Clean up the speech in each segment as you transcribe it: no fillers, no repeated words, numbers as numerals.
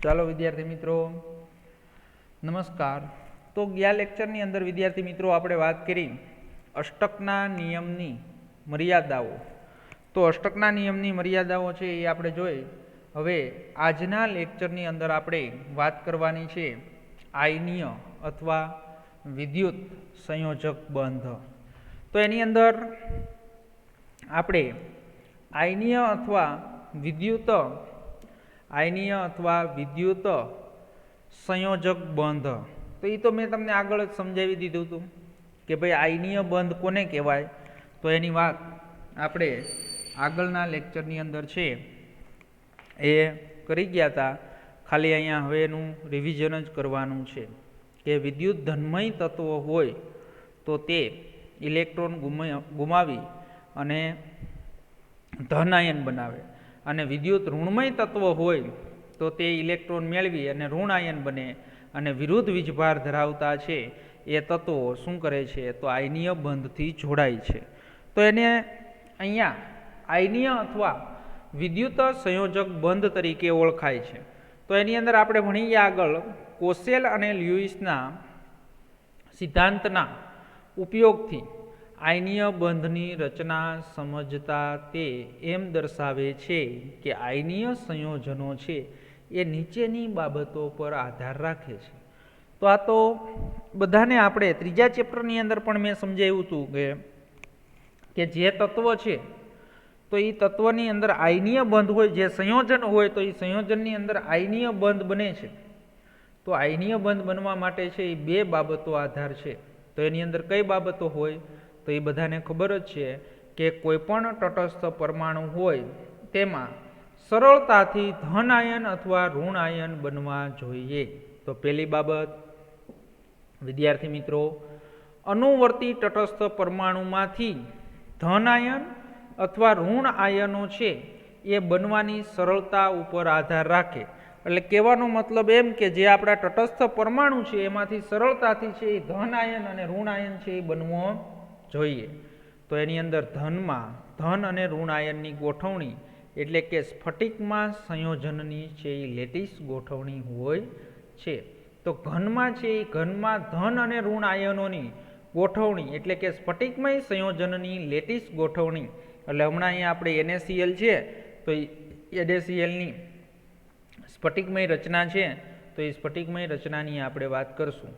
ચાલો વિદ્યાર્થી મિત્રો નમસ્કાર। તો ગયા લેક્ચરની અંદર વિદ્યાર્થી મિત્રો આપણે વાત કરી અષ્ટકના નિયમની મર્યાદાઓ। તો અષ્ટકના નિયમની મર્યાદાઓ છે એ આપણે જોઈ। હવે આજના લેક્ચરની અંદર આપણે વાત કરવાની છે આયનીય અથવા વિદ્યુત સંયોજક બંધ। તો એની અંદર આપણે આયનીય અથવા વિદ્યુત સંયોજક બંધ, તો એ તો મેં તમને આગળ જ સમજાવી દીધું હતું કે ભાઈ આયનીય બંધ કોને કહેવાય। તો એની વાત આપણે આગળના લેક્ચરની અંદર છે એ કરી ગયા હતા। ખાલી અહીંયા હવે એનું રિવિઝન જ કરવાનું છે કે વિદ્યુત ધનમય તત્વો હોય તો તે ઇલેક્ટ્રોન ગુમાવી અને ધન આયન બનાવે, અને વિદ્યુત ઋણમય તત્વ હોય તો તે ઇલેક્ટ્રોન મેળવી અને ઋણ આયન બને, અને વિરુદ્ધ વીજભાર ધરાવતા છે એ તત્વો શું કરે છે તો આયનીય બંધથી જોડાય છે। તો એને અહીંયા આયનીય અથવા વિદ્યુત સંયોજક બંધ તરીકે ઓળખાય છે। તો એની અંદર આપણે ભણીએ આગળ કોસેલ અને લ્યુઇસના સિદ્ધાંતના ઉપયોગથી આયનીય બંધની રચના સમજતા તે એમ દર્શાવે છે કે આયનીય સંયોજનો છે એ નીચેની બાબતો પર આધાર રાખે છે। તો આ તો બધાને આપણે ત્રીજા ચેપ્ટરની અંદર પણ મેં સમજાવ્યું હતું કે જે તત્વ છે તો એ તત્વની અંદર આયનીય બંધ હોય, જે સંયોજન હોય તો એ સંયોજનની અંદર આયનીય બંધ બને છે। તો આયનીય બંધ બનવા માટે છે એ બે બાબતો આધાર છે। તો એની અંદર કઈ બાબતો હોય તો એ બધાને ખબર જ છે કે કોઈ પણ તટસ્થ પરમાણુ હોય તેમાં સરળતાથી ધન આયન અથવા ઋણ આયન બનવા જોઈએ। તો પહેલી બાબત વિદ્યાર્થી મિત્રો, અનુવર્તી તટસ્થ પરમાણુમાંથી ધન આયન અથવા ઋણ આયનો છે એ બનવાની સરળતા ઉપર આધાર રાખે। એટલે કહેવાનો મતલબ એમ કે જે આપણા તટસ્થ પરમાણુ છે એમાંથી સરળતાથી છે એ ધન આયન અને ઋણ આયન છે એ બનવો જોઈએ। તો એની અંદર ધનમાં ધન અને ઋણ આયનની ગોઠવણી એટલે કે સ્ફટિકમાં સંયોજનની છે એ લેટિસ ગોઠવણી હોય છે। તો ઘનમાં છે એ ઘનમાં ધન અને ઋણ આયનોની ગોઠવણી એટલે કે સ્ફટિકમય સંયોજનની લેટિસ ગોઠવણી, એટલે હમણાં અહીંયા આપણે NaCl છે તો NaClની સ્ફટિકમય રચના છે તો એ સ્ફટિકમય રચનાની આપણે વાત કરશું।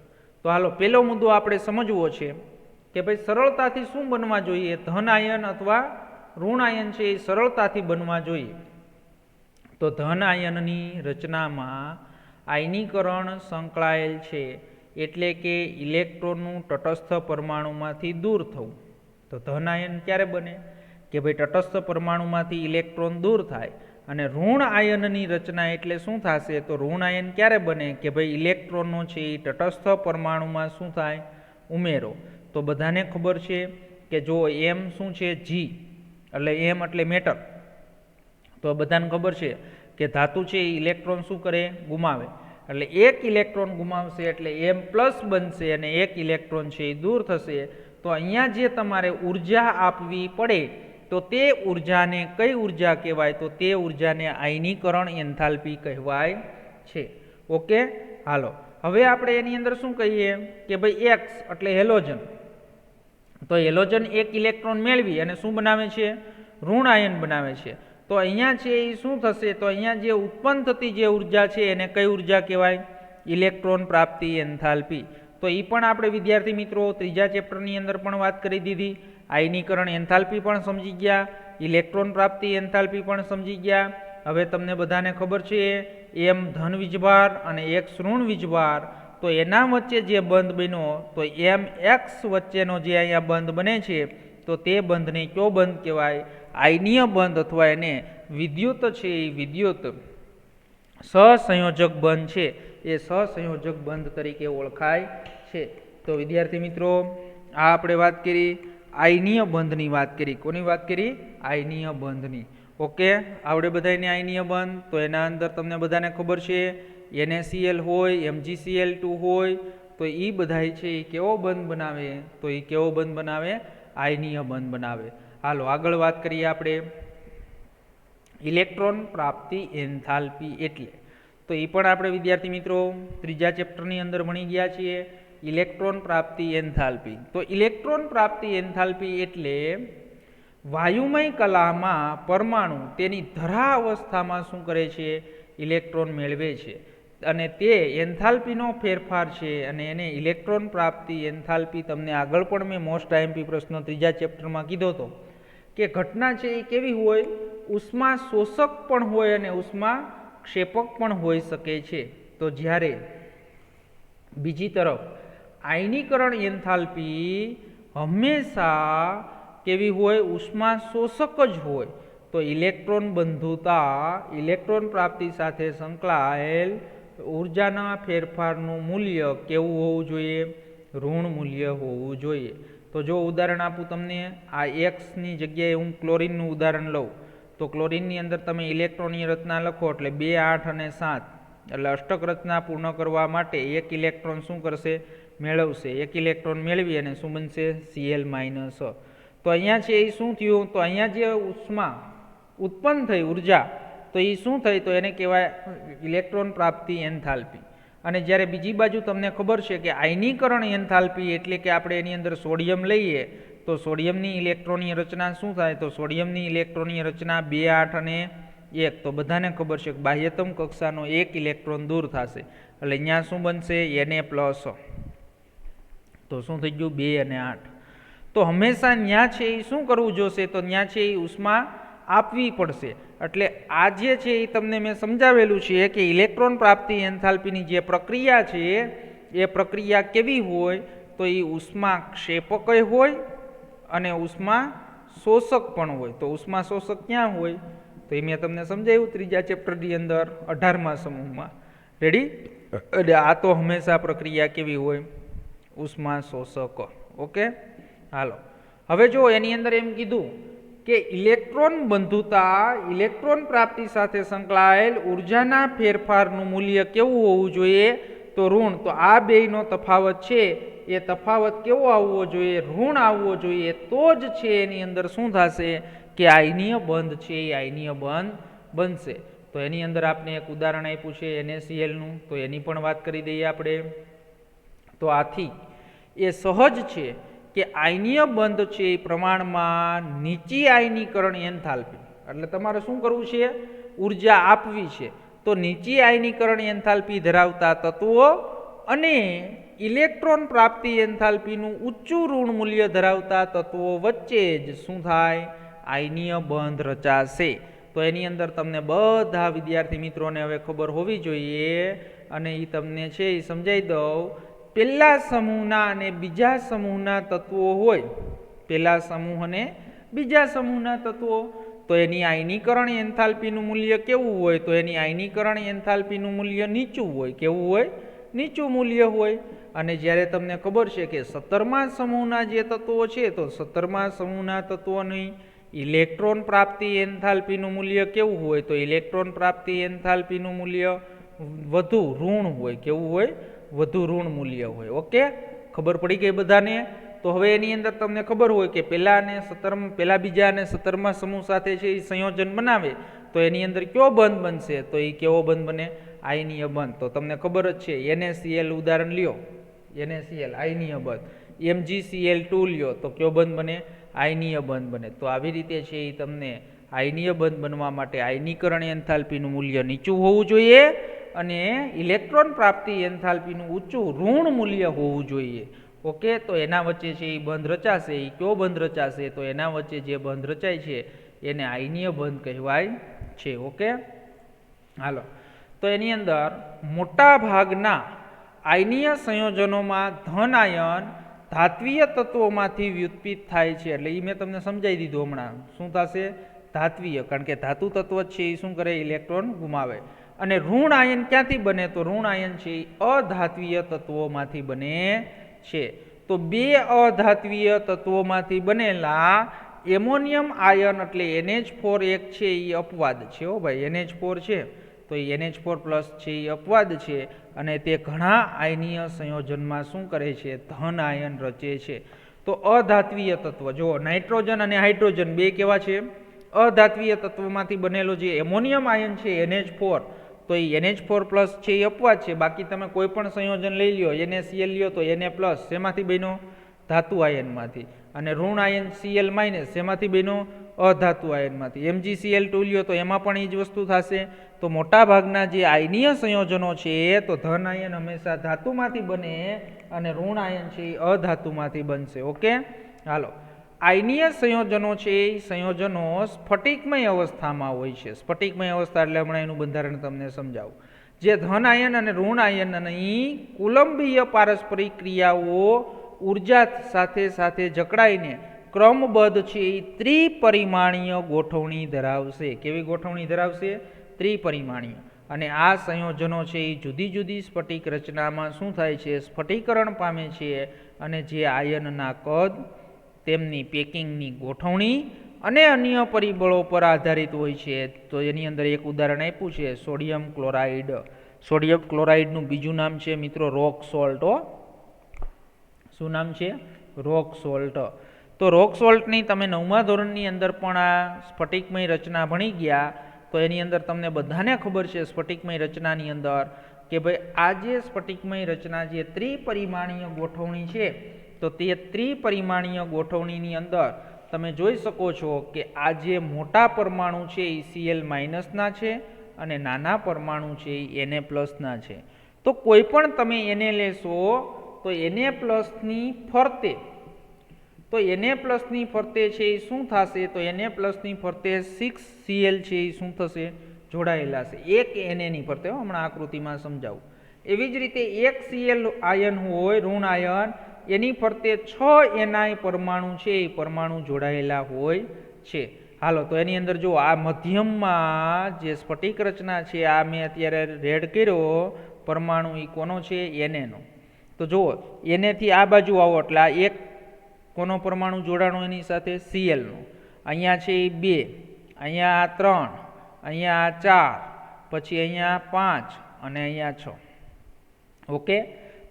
તો હાલો પહેલો મુદ્દો આપણે સમજવો છે કે ભાઈ સરળતાથી શું બનવા જોઈએ, ધન આયન અથવા ઋણ આયન છે એ સરળતાથી બનવા જોઈએ। તો ધન આયનની રચનામાં આયનીકરણ સંકળાયેલ છે, એટલે કે ઇલેક્ટ્રોનનું તટસ્થ પરમાણુમાંથી દૂર થવું। તો ધન આયન ક્યારે બને કે ભાઈ તટસ્થ પરમાણુમાંથી ઇલેક્ટ્રોન દૂર થાય, અને ઋણ આયનની રચના એટલે શું થશે તો ઋણ આયન ક્યારે બને કે ભાઈ ઇલેક્ટ્રોનનો છે એ તટસ્થ પરમાણુમાં શું થાય ઉમેરો। તો બધાને ખબર છે કે જો એમ શું છે જી, એટલે એમ એટલે મેટર, તો બધાને ખબર છે કે ધાતુ છે એ ઇલેક્ટ્રોન શું કરે ગુમાવે, એટલે એક ઇલેક્ટ્રોન ગુમાવશે એટલે એમ પ્લસ બનશે અને એક ઇલેક્ટ્રોન છે એ દૂર થશે। તો અહીંયા જે તમારે ઉર્જા આપવી પડે તો તે ઉર્જાને કઈ ઉર્જા કહેવાય તો તે ઉર્જાને આયનીકરણ એન્થાલ્પી કહેવાય છે। ઓકે, હાલો હવે આપણે એની અંદર શું કહીએ કે ભાઈ એક્સ એટલે હેલોજન, તો હેલોજન એક ઇલેક્ટ્રોન મેળવી અને શું બનાવે છે ઋણ આયન બનાવે છે। તો અહીંયા છે એ શું થશે તો અહીંયા જે ઉત્પન્ન થતી જે ઉર્જા છે એને કઈ ઉર્જા કહેવાય ઇલેક્ટ્રોન પ્રાપ્તિ એન્થાલ્પી। તો એ પણ આપણે વિદ્યાર્થી મિત્રો ત્રીજા ચેપ્ટરની અંદર પણ વાત કરી દીધી। આયનીકરણ એન્થાલ્પી પણ સમજી ગયા, ઇલેક્ટ્રોન પ્રાપ્તિ એન્થાલ્પી પણ સમજી ગયા। હવે તમને બધાને ખબર છે એમ ધન વીજભાર અને એક્સ ઋણ વીજભાર, તો એના વચ્ચે જે બંધ બન્યો તો એમ એક્સ વચ્ચેનો જે અહીંયા બંધ બને છે તો તે બંધને કયો બંધ કહેવાય આયનીય બંધ, અથવા એને વિદ્યુત છે એ વિદ્યુત સહસંયોજક બંધ છે એ સહસંયોજક બંધ તરીકે ઓળખાય છે। તો વિદ્યાર્થી મિત્રો આ આપણે વાત કરી આયનીય બંધની વાત કરી, કોની વાત કરી આયનીય બંધની। ઓકે, આવડે બધાને આયનીય બંધ, તો એના અંદર તમને બધાને ખબર છે NaCl હોય, MgCl2 હોય, તો એ બધા છે એ કેવો બંધ બનાવે તો એ કેવો બંધ બનાવે આયનીય બંધ બનાવે। હાલો આગળ વાત કરીએ આપણે ઇલેક્ટ્રોન પ્રાપ્તિ એન્થાલ્પી એટલે। તો એ પણ આપણે વિદ્યાર્થી મિત્રો ત્રીજા ચેપ્ટરની અંદર ભણી ગયા છીએ. ઇલેક્ટ્રોન પ્રાપ્તિ એન્થાલ્પી. તો ઇલેક્ટ્રોન પ્રાપ્તિ એન્થાલ્પી એટલે વાયુમય કલામાં પરમાણુ તેની ધરા અવસ્થામાં શું કરે છે? ઇલેક્ટ્રોન મેળવે છે અને તે એન્થાલ્પીનો ફેરફાર છે અને એને ઇલેક્ટ્રોન પ્રાપ્તિ એન્થાલ્પી. તમને આગળ પણ મેં મોસ્ટ આઈએમપી પ્રશ્ન ત્રીજા ચેપ્ટરમાં કીધો હતો કે ઘટના છે એ કેવી હોય? ઉષ્મા શોષક પણ હોય અને ઉષ્મા ક્ષેપક પણ હોઈ શકે છે. તો જ્યારે બીજી તરફ આયનીકરણ એન્થાલ્પી હંમેશા કેવી હોય? ઉષ્મા શોષક જ હોય. તો ઇલેક્ટ્રોન બંધુતા, ઇલેક્ટ્રોન પ્રાપ્તિ સાથે સંકળાયેલ ઉર્જાના ફેરફારનું મૂલ્ય કેવું હોવું જોઈએ? ઋણ મૂલ્ય હોવું જોઈએ. તો જો ઉદાહરણ આપું તમને, આ એક્સની જગ્યાએ હું ક્લોરીનનું ઉદાહરણ લઉં તો ક્લોરીનની અંદર તમે ઇલેક્ટ્રોનની રચના લખો એટલે 2, 8 અને 7 એટલે અષ્ટક રચના પૂર્ણ કરવા માટે એક ઇલેક્ટ્રોન શું કરશે? મેળવશે. એક ઇલેક્ટ્રોન મેળવી અને શું બનશે? Cl-. તો અહીંયા છે એ શું થયું? તો અહીંયા જે ઉષ્મા ઉત્પન્ન થઈ, ઉર્જા, તો એ શું થઈ? તો એને કહેવાય ઇલેક્ટ્રોન પ્રાપ્તિ એન્થાલ્પી. અને જ્યારે બીજી બાજુ તમને ખબર છે કે આયનીકરણ એન્થાલ્પી એટલે કે આપણે એની અંદર સોડિયમ લઈએ તો સોડિયમની ઇલેક્ટ્રોનની રચના શું થાય? તો સોડિયમની ઇલેક્ટ્રોનની રચના 2, 8 અને 1. તો બધાને ખબર છે કે બાહ્યતમ કક્ષાનો એક ઇલેક્ટ્રોન દૂર થશે એટલે અહીંયા શું બનશે? Na+. તો શું થઈ ગયું? 2 અને 8. તો હંમેશા ત્યાં છે એ શું કરવું જોશે? તો ત્યાં છે એ ઉષ્મા આપવી પડશે. એટલે આ જે છે એ તમને મેં સમજાવેલું છે કે ઇલેક્ટ્રોન પ્રાપ્તિ એન્થાલ્પીની જે પ્રક્રિયા છે એ પ્રક્રિયા કેવી હોય? તો એ ઉષ્મા ક્ષેપક હોય અને ઉષ્મા શોષક પણ હોય. તો ઉષ્મા શોષક ક્યાં હોય? તો એ મેં તમને સમજાવ્યું ત્રીજા ચેપ્ટરની અંદર 18મા સમૂહમાં. રેડી? એટલે આ તો હંમેશા પ્રક્રિયા કેવી હોય? ઉષ્મા શોષક. ઓકે, હાલો. હવે જો એની અંદર એમ કીધું કે ઇલેક્ટ્રોન બંધુતા, ઇલેક્ટ્રોન પ્રાપ્તિ સાથે સંકળાયેલ ઉર્જાના ફેરફારનું મૂલ્ય કેવું હોવું જોઈએ? તો ઋણ. તો આ બેયનો તફાવત છે એ તફાવત કેવો આવવો જોઈએ? ઋણ આવવો જોઈએ. તો જ છે એની અંદર શું થશે કે આયનીય બંધ છે એ આયનીય બંધ બનશે. તો એની અંદર આપણે એક ઉદાહરણ આપ્યું છે NaCl-નું, તો એની પણ વાત કરી દઈએ આપણે. તો આથી એ સહજ છે કે આયનીય બંધ છે એ પ્રમાણમાં નીચી આયનીકરણ એન્થાલ્પી, એટલે તમારે શું કરવું છે? ઉર્જા આપવી છે. તો નીચી આયનીકરણ એન્થાલ્પી ધરાવતા તત્વો અને ઇલેક્ટ્રોન પ્રાપ્તિ એન્થાલ્પીનું ઊંચું ઋણ મૂલ્ય ધરાવતા તત્વો વચ્ચે જ શું થાય? આયનીય બંધ રચાશે. તો એની અંદર તમને બધા વિદ્યાર્થી મિત્રોને હવે ખબર હોવી જોઈએ અને એ તમને છે એ સમજાવી દઉં. પહેલા સમૂહના અને બીજા સમૂહના તત્વો હોય, પહેલા સમૂહ અને બીજા સમૂહના તત્વો, તો એની આયનીકરણ એન્થાલ્પીનું મૂલ્ય કેવું હોય? તો એની આયનીકરણ એન્થાલ્પીનું મૂલ્ય નીચું હોય. કેવું હોય? નીચું મૂલ્ય હોય. અને જ્યારે તમને ખબર છે કે 17મા સમૂહના જે તત્વો છે તો 17મા સમૂહના તત્વોની ઇલેક્ટ્રોન પ્રાપ્તિ એન્થાલ્પીનું મૂલ્ય કેવું હોય? તો ઇલેક્ટ્રોન પ્રાપ્તિ એન્થાલ્પીનું મૂલ્ય વધુ ઋણ હોય. કેવું હોય? વધુ ઋણ મૂલ્ય હોય. ઓકે, ખબર પડી ગઈ બધાને? તો હવે એની અંદર તમને ખબર હોય કે પહેલા બીજા અને 17મા સમૂહ સાથે છે એ સંયોજન બનાવે તો એની અંદર કયો બંધ બનશે? તો એ કેવો બંધ બને? આયનીય બંધ. તો તમને ખબર જ છે NaCl ઉદાહરણ લ્યો, NaCl આયનીય બંધ. MgCl2 લ્યો તો કયો બંધ બને? આયનીય બંધ બને. તો આવી રીતે છે એ તમને આયનીય બંધ બનવા માટે આયનીકરણ એન્થાલ્પીનું મૂલ્ય નીચું હોવું જોઈએ અને ઇલેક્ટ્રોન પ્રાપ્તિ એન્થાલ્પીનું ઊંચું ઋણ મૂલ્ય હોવું જોઈએ. ઓકે, તો એના વચ્ચે છે એ બંધ રચાશે. એ કયો બંધ રચાશે? તો એના વચ્ચે જે બંધ રચાય છે એને આયનીય બંધ કહેવાય છે. ઓકે, હાલો. તો એની અંદર મોટા ભાગના આયનીય સંયોજનોમાં ધન આયન ધાત્વીય તત્વોમાંથી વ્યુત્પન્ન થાય છે. એટલે એ મેં તમને સમજાવી દીધું હમણાં. શું થશે? ધાત્વીય, કારણ કે ધાતુ તત્વ છે એ શું કરે? ઇલેક્ટ્રોન ગુમાવે. અને ઋણ આયન ક્યાંથી બને? તો ઋણ આયન છે એ અધાત્વીય તત્વોમાંથી બને છે. તો બે અધાત્વીય તત્વોમાંથી બનેલા એમોનિયમ આયન એટલે NH4 એક છે એ અપવાદ છે. હો ભાઈ, NH4 છે તો એ NH4+ છે એ અપવાદ છે અને તે ઘણા આયનીય સંયોજનમાં શું કરે છે? ધન આયન રચે છે. તો અધાત્વીય તત્વ જો નાઇટ્રોજન અને હાઇડ્રોજન બે કેવા છે? અધાત્વીય તત્વોમાંથી બનેલો જે એમોનિયમ આયન છે NH4, તો એ NH4+ છે એ અપવાદ છે, બાકી તમે કોઈ પણ સંયોજન લઈ લ્યો, NaCl લ્યો તો Na+, શેમાંથી બન્યો? ધાતુ આયનમાંથી. અને ઋણ આયન Cl- શેમાંથી બન્યો? અધાતુ આયનમાંથી. MgCl2 લ્યો તો એમાં પણ એ જ વસ્તુ થશે. તો મોટાભાગના જે આયનીય સંયોજનો છે તો ધન આયન હંમેશા ધાતુમાંથી બને અને ઋણ આયન છે એ અધાતુમાંથી બનશે. ઓકે, હાલો. આયનીય સંયોજનો છે એ સંયોજનો સ્ફટિકમય અવસ્થામાં હોય છે. સ્ફટિકમય અવસ્થા એટલે હમણાં એનું બંધારણ તમને સમજાવું. જે ધન આયન અને ઋણ આયનની કુલંબીય પારસ્પરિક ક્રિયાઓ ઉર્જા સાથે સાથે જકડાઈને ક્રમબદ્ધ છે એ ત્રિપરિમાણીય ગોઠવણી ધરાવશે. કેવી ગોઠવણી ધરાવશે? ત્રિપરિમાણીય. અને આ સંયોજનો છે એ જુદી જુદી સ્ફટિક રચનામાં શું થાય છે? સ્ફટિકરણ પામે છે. અને જે આયનના કદ, તેમની પેકિંગની ગોઠવણી અને અન્ય પરિબળો પર આધારિત હોય છે. તો એની અંદર એક ઉદાહરણ આપ્યું છે સોડિયમ ક્લોરાઇડ. સોડિયમ ક્લોરાઇડનું બીજું નામ છે મિત્રો રોક સોલ્ટ. શું નામ છે? રોક સોલ્ટ. તો રોક સોલ્ટની તમે 9મા ધોરણની અંદર પણ આ સ્ફટિકમય રચના ભણી ગયા. તો એની અંદર તમને બધાને ખબર છે સ્ફટિકમય રચનાની અંદર કે ભાઈ આ જે સ્ફટિકમય રચના જે ત્રિપરિમાણીય ગોઠવણી છે, તો તે ત્રિપરિમાણીય ગોઠવણીની અંદર તમે જોઈ શકો છો કે આ જે મોટા પરમાણુ છે એ Cl- ના છે અને નાના પરમાણુ છે એ Na+ છે. તો કોઈ પણ તમે Na લેશો તો Na+ની ફરતે, તો Na+ની ફરતે છે એ શું થશે? તો Na+ની ફરતે 6Cl છે એ શું થશે? જોડાયેલા છે. એક Na ની ફરતે, હમણાં આકૃતિમાં સમજાવું. એવી જ રીતે એક Cl આયન હોય, ઋણ આયન, એની ફરતે 6 Ni પરમાણુ છે એ પરમાણુ જોડાયેલા હોય છે. હાલો, તો એની અંદર જો આ મધ્યમમાં જે સ્ફટિક રચના છે, આ મેં અત્યારે રેડ કર્યો પરમાણુ, એ કોનો છે? Na નો. તો જુઓ, Na થી આ બાજુ આવો એટલે આ એક કોનો પરમાણુ જોડાણો એની સાથે? Cl નો. અહીંયા છે એ 2, અહીંયા આ 3, અહીંયા આ 4, પછી અહીંયા 5 અને અહીંયા 6. ઓકે,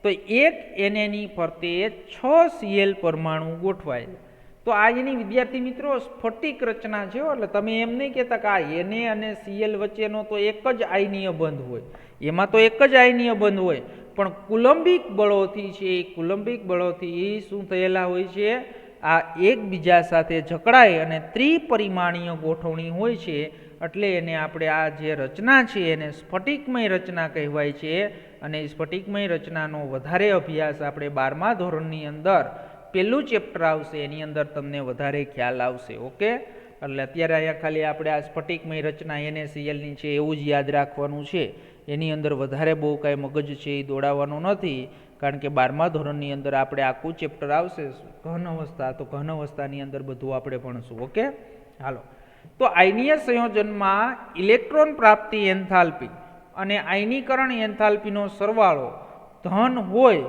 તો એક Na ની ફરતે 6 Cl પરમાણુ ગોઠવાયેલા. તો આ એની વિદ્યાર્થી મિત્રો સ્ફટિક રચના છે. એટલે તમે એમ નહીં કહેતા કે આ Na અને Cl વચ્ચેનો તો એક જ આયનીય બંધ હોય, એમાં તો એક જ આયનીય બંધ હોય, પણ કુલંબિક બળોથી છે, કુલંબિક બળોથી શું થયેલા હોય છે? આ એકબીજા સાથે જકડાય અને ત્રિપરિમાણીય ગોઠવણી હોય છે. એટલે એને આપણે આ જે રચના છે એને સ્ફટિકમય રચના કહેવાય છે. અને સ્ફટિકમય રચનાનો વધારે અભ્યાસ આપણે 12મા ધોરણની અંદર પહેલું ચેપ્ટર આવશે, એની અંદર તમને વધારે ખ્યાલ આવશે. ઓકે, એટલે અત્યારે અહીંયા ખાલી આપણે આ સ્ફટિકમય રચના NaClની છે એવું જ યાદ રાખવાનું છે. એની અંદર વધારે બહુ કાંઈ મગજ છે એ દોડાવવાનું નથી, કારણ કે 12મા ધોરણની અંદર આપણે આખું ચેપ્ટર આવશે ઘન અવસ્થા. તો ઘન અવસ્થાની અંદર બધું આપણે ભણશું. ઓકે, હાલો. તો આયનીય સંયોજનમાં ઇલેક્ટ્રોન પ્રાપ્તિ એન્થાલ્પી અને આયનીકરણ એન્થાલ્પીનો સરવાળો ધન હોય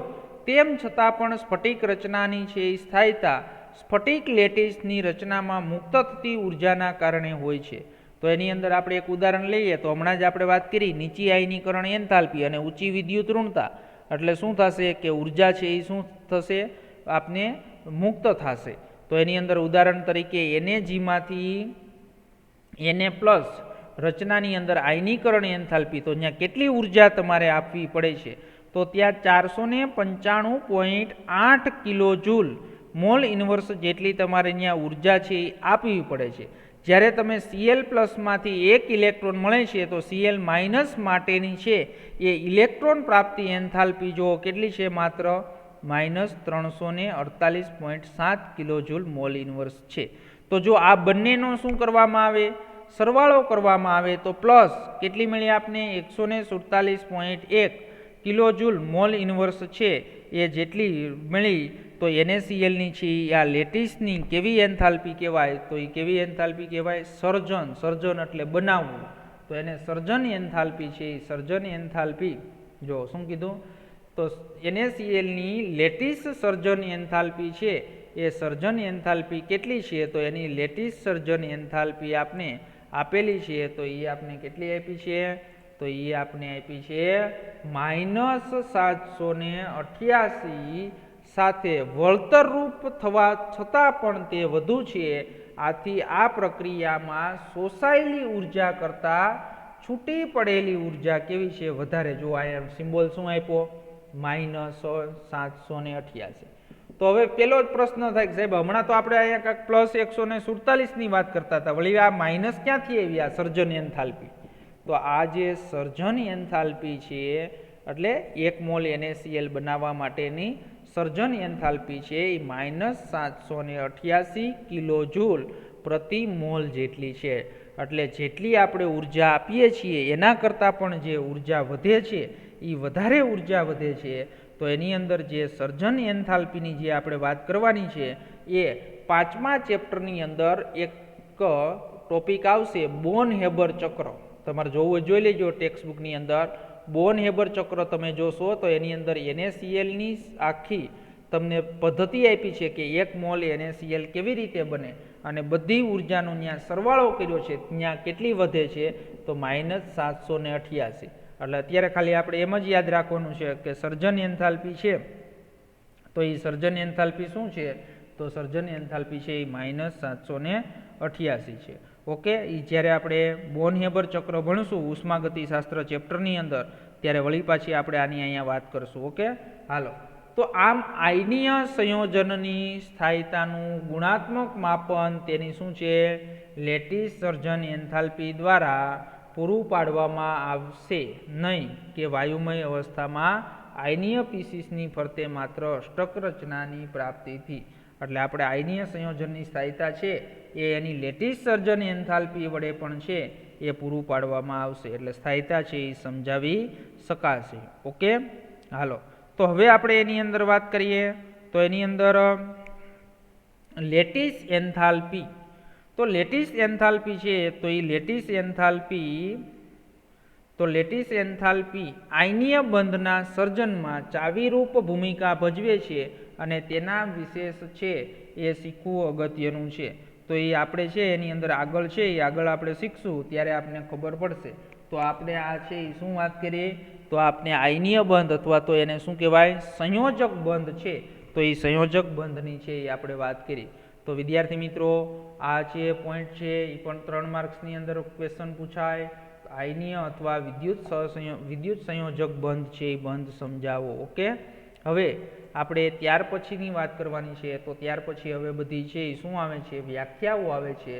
તેમ છતાં પણ સ્ફટિક રચનાની છે એ સ્થાયીતા સ્ફટિક લેટિસની રચનામાં મુક્ત થતી ઉર્જાના કારણે હોય છે. તો એની અંદર આપણે એક ઉદાહરણ લઈએ તો હમણાં જ આપણે વાત કરી નીચી આયનીકરણ એન્થાલ્પી અને ઊંચી વિદ્યુત ઋણતા. એટલે શું થશે કે ઉર્જા છે એ શું થશે? આપને મુક્ત થશે. તો એની અંદર ઉદાહરણ તરીકે Nagમાંથી Na+ રચનાની અંદર આયનીકરણ એન્થાલ્પી, તો અહીંયા કેટલી ઉર્જા તમારે આપવી પડે છે? તો ત્યાં 495.8 કિલોજૂલ મોલ ઇન્વર્સ જેટલી તમારે અહીંયા ઉર્જા છે એ આપવી પડે છે. જ્યારે તમે Cl+માંથી એક ઇલેક્ટ્રોન મળે છે તો Cl- માટેની છે એ ઇલેક્ટ્રોન પ્રાપ્તિ એન્થાલ્પી જો કેટલી છે? માત્ર -348.7 કિલોજૂલ મોલ ઇન્વર્સ છે. તો જો આ બંનેનો શું કરવામાં આવે? સરવાળો કરવામાં આવે તો પ્લસ કેટલી મળી આપને? 147.1 કિલોજૂલ મોલ ઇન્વર્સ છે એ જેટલી મળી. તો NaClની છે આ લેટિસની કેવી એન્થાલ્પી કહેવાય? તો એ કેવી એન્થાલ્પી કહેવાય? સર્જન. સર્જન એટલે બનાવવું. તો એને સર્જન એન્થાલ્પી છે એ સર્જન એન્થાલ્પી, જો શું કીધું? તો NaClની લેટિસ સર્જન એન્થાલ્પી છે એ સર્જન એન્થાલ્પી કેટલી છે? તો એની લેટિસ સર્જન એન્થાલ્પી આપને આપેલી છે. તો એ આપને કેટલી આપી છે? તો એ આપને આપી છે -788 સાથે વળતરરૂપ થવા છતાં પણ તે વધુ છે. આથી આ પ્રક્રિયામાં શોષાયેલી ઉર્જા કરતાં છૂટી પડેલી ઉર્જા કેવી છે? વધારે. જો અહીંયા સિમ્બોલ શું આપ્યો? -788. તો હવે પેલો જ પ્રશ્ન થાય કે સાહેબ હમણાં તો આપણે અહીંયા કાંઈક +147ની વાત કરતા હતા, વળી આ માઇનસ ક્યાંથી આવી? આ સર્જન એન્થાલ્પી. તો આ જે સર્જન એન્થાલ્પી છે એટલે 1 મોલ NaCl બનાવવા માટેની સર્જન એન્થાલ્પી છે એ -788 કિલોજૂલ પ્રતિ મોલ જેટલી છે. એટલે જેટલી આપણે ઉર્જા આપીએ છીએ એના કરતાં પણ જે ઉર્જા વધે છે એ વધારે ઉર્જા વધે છે. તો એની અંદર જે સર્જન એન્થાલ્પીની જે આપણે વાત કરવાની છે એ 5મા ચેપ્ટરની અંદર એક ટોપિક આવશે, બોન હેબર ચક્ર. તમારે જોવું જોઈ લેજો ટેક્સ્ટબુકની અંદર. બોન હેબર ચક્ર તમે જોશો તો એની અંદર NaClની આખી તમને પદ્ધતિ આપી છે કે 1 મોલ NaCl કેવી રીતે બને અને બધી ઉર્જાનો ત્યાં સરવાળો કર્યો છે, ત્યાં કેટલી વધે છે? તો -788. એટલે અત્યારે ખાલી આપણે એમ જ યાદ રાખવાનું છે કે સર્જન એન્થાલ્પી છે તો એ સર્જન એન્થાલ્પી શું છે? તો સર્જન એન્થાલ્પી છે એ -788 છે. ઓકે, એ જ્યારે આપણે બોન હેબર ચક્ર ભણશું ઉષ્માગતિશાસ્ત્ર ચેપ્ટરની અંદર ત્યારે વળી પાછી આપણે આની અહીંયા વાત કરશું. ઓકે, હાલો. તો આમ આયનીય સંયોજનની સ્થાયીતાનું ગુણાત્મક માપન તેની શું છે? લેટિસ સર્જન એન્થાલ્પી દ્વારા પૂરું પાડવામાં આવશે નહીં કે વાયુમય અવસ્થામાં આયનીય પીસીસની ફરતે માત્ર અષ્ટક રચનાની પ્રાપ્તિથી. એટલે આપણે આયનીય સંયોજનની સ્થાયીતા છે એ એની લેટિસ સર્જન એન્થાલ્પી વડે પણ છે એ પૂરું પાડવામાં આવશે. એટલે સ્થાયીતા છે એ સમજાવી શકાશે. ઓકે, હાલો. તો હવે આપણે એની અંદર વાત કરીએ તો એની અંદર લેટિસ એન્થાલ્પી. તો લેટિસ એન્થાલ્પી છે તો એ લેટિસ એન્થાલ્પી આયનીય બંધના સર્જનમાં ચાવીરૂપ ભૂમિકા ભજવે છે અને તેના વિશેષ છે એ શીખવું અગત્યનું છે. તો એ આપણે છે એની અંદર આગળ છે એ આગળ આપણે શીખશું ત્યારે આપણને ખબર પડશે. તો આપણે આ છે એ શું વાત કરીએ? તો આપણે આયનીય બંધ અથવા તો એને શું કહેવાય? સંયોજક બંધ છે. તો એ સંયોજક બંધની છે એ આપણે વાત કરી. તો વિદ્યાર્થી મિત્રો આ જે પોઈન્ટ છે એ પણ 3 માર્ક્સની અંદર ક્વેશ્ચન પૂછાય. આયનીય અથવા વિદ્યુત સંયોજક બંધ છે એ બંધ સમજાવો. ઓકે, હવે આપણે ત્યાર પછીની વાત કરવાની છે. તો ત્યાર પછી હવે બધી છે એ શું આવે છે? વ્યાખ્યાઓ આવે છે.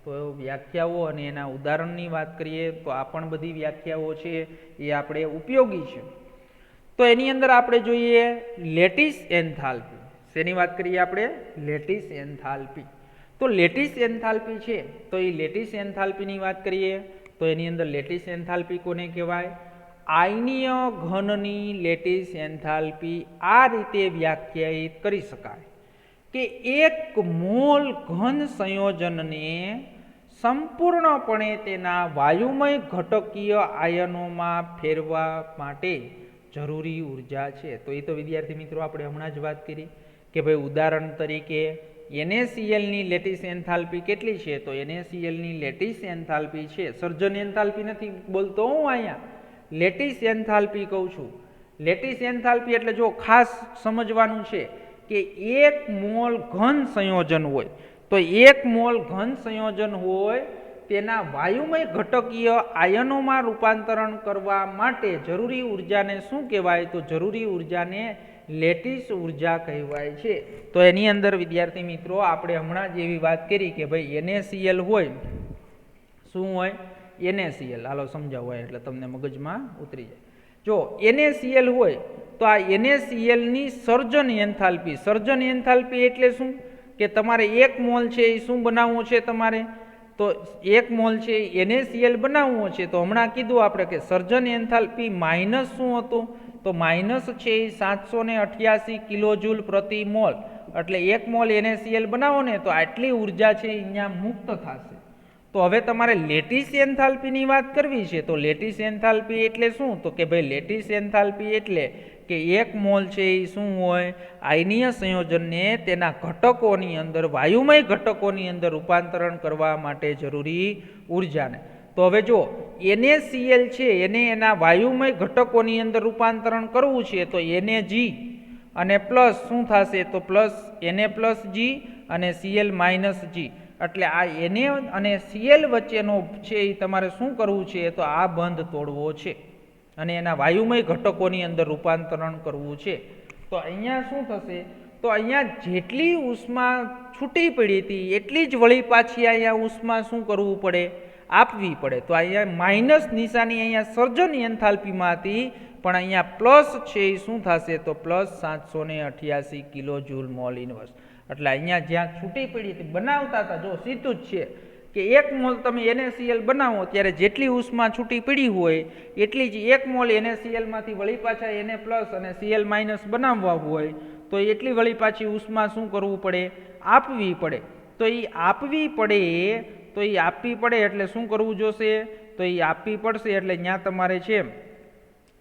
તો વ્યાખ્યાઓ અને એના ઉદાહરણની વાત કરીએ તો આ પણ બધી વ્યાખ્યાઓ છે એ આપણે ઉપયોગી છે. તો એની અંદર આપણે જોઈએ લેટિસ એન્થાલ્પી. શેની વાત કરીએ આપણે? Lattice enthalpy. તો લેટિસ એન્થાલ્પી છે તો એ લેટિસ એન્થાલ્પીની વાત કરીએ તો એની અંદર લેટિસ એન્થાલ્પી કોને કહેવાય? આયનીય ઘનની લેટિસ એન્થાલ્પી આ રીતે વ્યાખ્યાયિત કરી શકાય કે 1 મોલ ઘન સંયોજનને સંપૂર્ણપણે તેના વાયુમય ઘટકીય આયનોમાં ફેરવા માટે જરૂરી ઉર્જા છે. તો એ તો વિદ્યાર્થી મિત્રો આપણે હમણાં જ વાત કરી કે ભાઈ ઉદાહરણ તરીકે NaClની લેટિસ એન્થાલ્પી કેટલી છે? તો NaClની લેટિસ એન્થાલ્પી છે, સર્જન એન્થાલ્પી નથી બોલતો હું અહીંયા, લેટિસ એન્થાલ્પી કહું છું. લેટિસ એન્થાલ્પી એટલે જો ખાસ સમજવાનું છે કે 1 મોલ ઘન સંયોજન હોય તો 1 મોલ ઘન સંયોજન હોય તેના વાયુમય ઘટકીય આયનોમાં રૂપાંતરણ કરવા માટે જરૂરી ઉર્જાને શું કહેવાય? તો જરૂરી ઉર્જાને લેટિસ ઉર્જા કહેવાય છે. તો એની અંદર વિદ્યાર્થી મિત્રો આપણે હમણાં જ એવી વાત કરી કે ભાઈ NaCl હોય, શું હોય? NaCl. હાલો સમજાવો એટલે તમને મગજમાં ઉતરી જાય. જો NaCl હોય તો આ NaClની સર્જન એન્થાલ્પી. સર્જન એન્થાલ્પી એટલે શું? કે તમારે 1 મોલ છે એ શું બનાવવો છે? તમારે તો 1 મોલ છે NaCl બનાવવો છે. તો હમણાં કીધું આપણે કે સર્જન એન્થાલ્પી માઇનસ શું હતું? તો માઇનસ છે એ 788 કિલોજૂલ પ્રતિ મોલ. એટલે 1 મોલ NaCl બનાવો ને તો આટલી ઉર્જા છે અહીંયા મુક્ત થશે. તો હવે તમારે લેટિસ એન્થાલ્પીની વાત કરવી છે. તો લેટિસ એન્થાલ્પી એટલે શું? તો કે ભાઈ લેટિસ એન્થાલ્પી એટલે કે 1 મોલ છે એ શું હોય? આયનીય સંયોજનને તેના ઘટકોની અંદર વાયુમય ઘટકોની અંદર રૂપાંતરણ કરવા માટે જરૂરી ઉર્જાને. તો હવે જો NaCl છે એને એના વાયુમય ઘટકોની અંદર રૂપાંતરણ કરવું છે તો Nag અને પ્લસ શું થશે? તો પ્લસ Na+G અને Cl-G. એટલે આ Na અને Cl વચ્ચેનો છે એ તમારે શું કરવું છે? તો આ બંધ તોડવો છે અને એના વાયુમય ઘટકોની અંદર રૂપાંતરણ કરવું છે. તો અહીંયા શું થશે? તો અહીંયા જેટલી ઉષ્મા છૂટી પડી હતી એટલી જ વળી પાછી અહીંયા ઉષ્મા શું કરવું પડે? આપવી પડે. તો અહીંયા માઇનસ નિશાની અહીંયા સર્જન એન્થાલ્પીમાં હતી, પણ અહીંયા પ્લસ છે એ શું થશે? તો plus 788 kilo joule mall inverse. એટલે અહીંયા જ્યાં છૂટી પડી હતી બનાવતા હતા, જો સીધું જ છે કે 1 મોલ તમે NaCl બનાવો ત્યારે જેટલી ઉષ્મા છૂટી પડી હોય એટલી જ 1 મોલ NaCl માંથી વળી પાછા Na પ્લસ અને Cl માઇનસ બનાવવા હોય તો એટલી વળી પાછી ઉષ્મા શું કરવું પડે? આપવી પડે. તો એ આપવી પડે, તો એ આપવી પડે એટલે શું કરવું જોશે? તો એ આપવી પડશે એટલે ત્યાં તમારે છે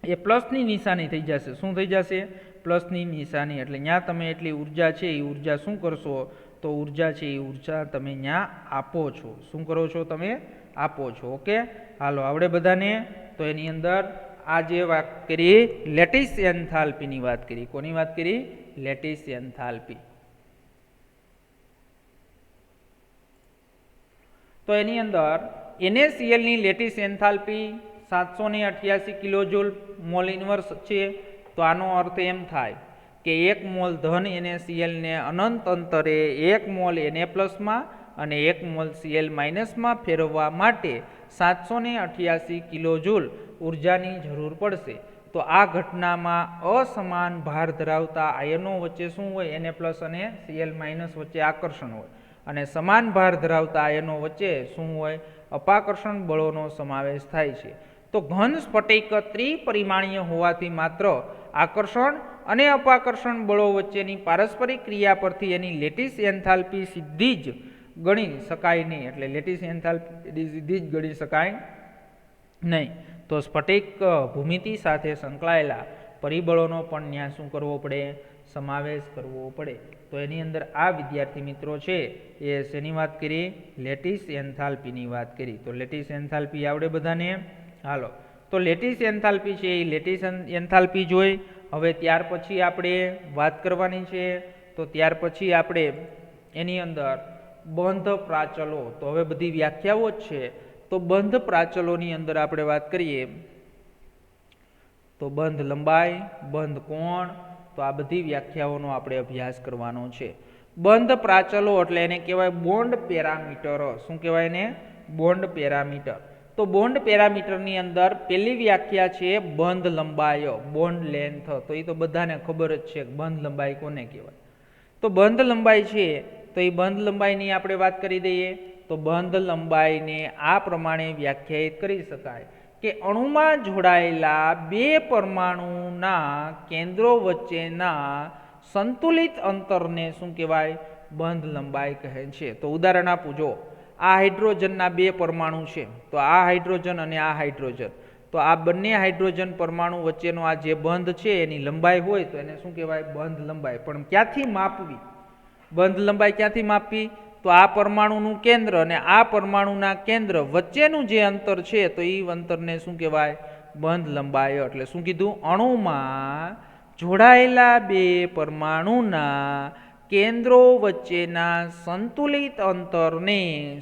એ પ્લસની નિશાની થઈ જશે. શું થઈ જશે? પ્લસની નિશાની. એટલે ત્યાં તમે એટલી ઉર્જા છે એ ઉર્જા શું કરશો? તો ઉર્જા છે એ ઉર્જા તમે ત્યાં આપો છો. શું કરો છો? તમે આપો છો. ઓકે, હાલો આવડે બધાને? તો એની અંદર આ જે વાત કરી લેટિસ એન્થાલ્પીની વાત કરી. કોની વાત કરી? Lattice enthalpy. તો એની અંદર NaCl ની લેટિસ એન્થાલ્પી 788 કિલોજૂલ મોલ ઇન્વર્સ છે. તો આનો અર્થ એમ થાય કે 1 મોલ ધન NaCl ને અનંત અંતરે 1 મોલ Na પ્લસમાં અને 1 મોલ Cl માઇનસમાં ફેરવવા માટે 788 કિલોજૂલ ઉર્જાની જરૂર પડશે. તો આ ઘટનામાં અસમાન ભાર ધરાવતા આયનો વચ્ચે શું હોય? Na પ્લસ અને Cl માઇનસ વચ્ચે આકર્ષણ હોય અને સમાન ભાર ધરાવતા આયનો વચ્ચે શું હોય? અપાકર્ષણ બળોનો સમાવેશ થાય છે. તો ઘન સ્ફટિક ત્રિપરિમાણીય હોવાથી માત્ર આકર્ષણ અને અપાકર્ષણ બળો વચ્ચેની પારસ્પરિક ક્રિયા પરથી એની લેટિસ એન્થાલ્પી સીધી જ ગણી શકાય નહીં. એટલે લેટિસ એન્થાલ્પી સીધી જ ગણી શકાય નહીં. તો સ્ફટિક ભૂમિતિ સાથે સંકળાયેલા પરિબળોનો પણ ત્યાં શું કરવો પડે? સમાવેશ કરવો પડે. તો એની અંદર આ વિદ્યાર્થી મિત્રો છે એ શેની વાત કરી? લેટિસ એન્થાલ્પીની વાત કરી. તો લેટિસ એન્થાલ્પી આવડે બધાને? હાલો, તો લેટિસ એન્થાલ્પી છે એ લેટિસ એન્થાલ્પી જોઈ. હવે ત્યાર પછી આપણે વાત કરવાની છે. તો ત્યાર પછી આપણે એની અંદર બંધ પ્રાચલો, તો હવે બધી વ્યાખ્યાઓ જ છે. તો બંધ પ્રાચલોની અંદર આપણે વાત કરીએ તો બંધ લંબાઈ, બંધ કોણ, તો આ બધી વ્યાખ્યાઓનો આપણે અભ્યાસ કરવાનો છે. બંધ પ્રાચલો એટલે એને કહેવાય બોન્ડ પેરામીટર. શું કહેવાય એને? Bond parameter. તો બોન્ડ પેરામીટરની અંદર પહેલી વ્યાખ્યા છે બંધ લંબાઈ, બોન્ડ લેન્થ. તો એ તો બધાને ખબર જ છે બંધ લંબાઈ કોને કહેવાય. તો બંધ લંબાઈ છે તો એ બંધ લંબાઈની આપણે વાત કરી દઈએ. તો બંધ લંબાઈને આ પ્રમાણે વ્યાખ્યાયિત કરી શકાય કે અણુમાં જોડાયેલા બે પરમાણુના કેન્દ્રો વચ્ચેના સંતુલિત અંતરને શું કહેવાય? બંધ લંબાઈ કહે છે. તો ઉદાહરણ આપું, જો આ હાઇડ્રોજનના બે પરમાણુ છે. તો આ હાઇડ્રોજન અને આ હાઇડ્રોજન. તો આ બંને હાઇડ્રોજન પરમાણુ વચ્ચેનો આ જે બંધ છે એની લંબાઈ હોય તો એને શું કહેવાય? બંધ લંબાઈ. પણ ક્યાંથી માપવી? બંધ લંબાઈ ક્યાંથી માપવી? તો આ પરમાણુનું કેન્દ્ર અને આ પરમાણુના કેન્દ્ર વચ્ચેનું જે અંતર છે તો એ અંતરને શું કહેવાય? બંધ લંબાઈ. એટલે શું કીધું? અણુમાં જોડાયેલા બે પરમાણુના કેન્દ્રો વચ્ચેના સંતુલિત અંતરને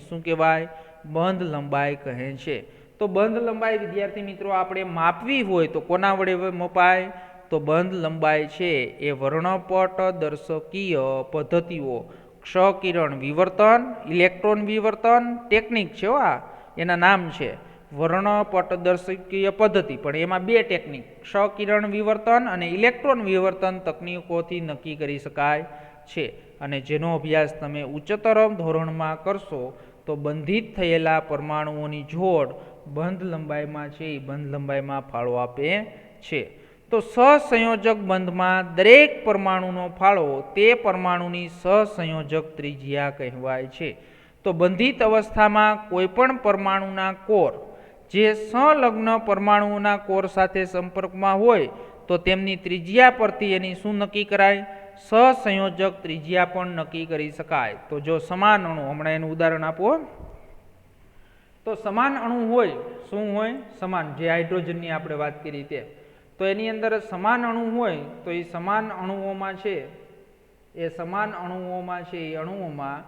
શું કહેવાય? બંધ લંબાઈ કહે છે. તો બંધ લંબાઈ વિદ્યાર્થી મિત્રો આપણે માપવી હોય તો કોના વડે મપાય? તો બંધ લંબાઈ છે એ વર્ણપટ દર્શકીય પદ્ધતિઓ, ક્ષકિરણ વિવર્તન, ઇલેક્ટ્રોન વિવર્તન ટેકનિક છે. આ એના નામ છે વર્ણપટદર્શકીય પદ્ધતિ, પણ એમાં બે ટેકનિક ક્ષકિરણ વિવર્તન અને ઇલેક્ટ્રોન વિવર્તન તકનીકોથી નક્કી કરી શકાય છે. અને જેનો અભ્યાસ તમે ઉચ્ચતર ધોરણમાં કરશો તો બંધિત થયેલા પરમાણુઓની જોડ બંધ લંબાઈમાં છે એ બંધ લંબાઈમાં ફાળો આપે છે. તો સહસંયોજક બંધમાં દરેક પરમાણુનો ફાળો તે પરમાણુની સહસંયોજક ત્રિજ્યા કહેવાય છે. તો બંધિત અવસ્થામાં કોઈપણ પરમાણુના કોર જે સંલગ્ન પરમાણુઓના કોર સાથે સંપર્કમાં હોય તો તેમની ત્રિજ્યા પરથી એની શું નક્કી કરાય? સહસંયોજક ત્રિજ્યા પણ નક્કી કરી શકાય. તો જો સમાન અણુ, હમણાં એનું ઉદાહરણ આપો. તો સમાન અણુ હોય, શું હોય? સમાન, જે હાઇડ્રોજનની આપણે વાત કરી તે. તો એની અંદર સમાન અણુ હોય તો એ સમાન અણુઓમાં છે એ સમાન અણુઓમાં છે એ અણુઓમાં